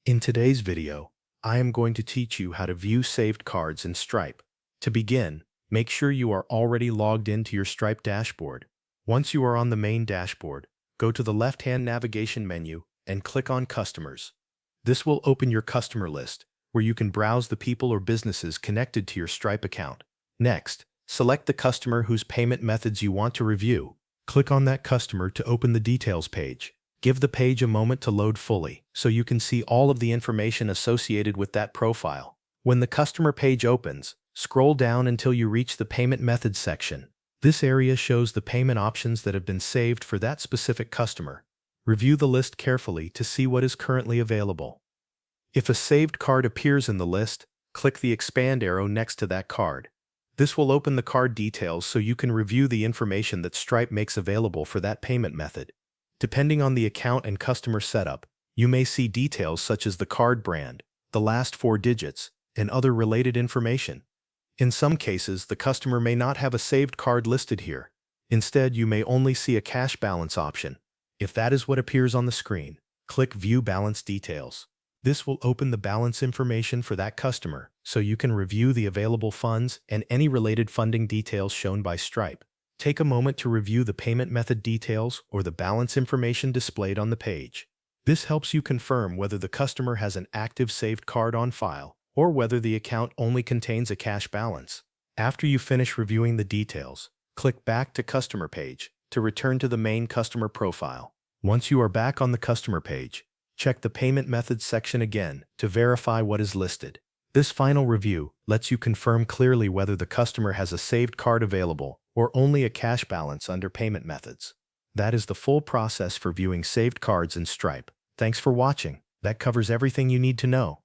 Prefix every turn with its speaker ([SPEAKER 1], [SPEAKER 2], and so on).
[SPEAKER 1] In today's video, I am going to teach you how to view saved cards in Stripe. To begin, make sure you are already logged into your Stripe dashboard. Once you are on the main dashboard, go to the left-hand navigation menu and click on Customers. This will open your customer list, where you can browse the people or businesses connected to your Stripe account. Next, select the customer whose payment methods you want to review. Click on that customer to open the details page. Give the page a moment to load fully so you can see all of the information associated with that profile. When the customer page opens, scroll down until you reach the payment methods section. This area shows the payment options that have been saved for that specific customer. Review the list carefully to see what is currently available. If a saved card appears in the list, click the expand arrow next to that card. This will open the card details so you can review the information that Stripe makes available for that payment method. Depending on the account and customer setup, you may see details such as the card brand, the last 4 digits, and other related information. In some cases, the customer may not have a saved card listed here. Instead, you may only see a cash balance option. If that is what appears on the screen, click View Balance Details. This will open the balance information for that customer, so you can review the available funds and any related funding details shown by Stripe. Take a moment to review the payment method details or the balance information displayed on the page. This helps you confirm whether the customer has an active saved card on file or whether the account only contains a cash balance. After you finish reviewing the details, click back to Customer page to return to the main customer profile. Once you are back on the customer page, check the payment methods section again to verify what is listed. This final review lets you confirm clearly whether the customer has a saved card available or only a cash balance under payment methods. That is the full process for viewing saved cards in Stripe. Thanks for watching. That covers everything you need to know.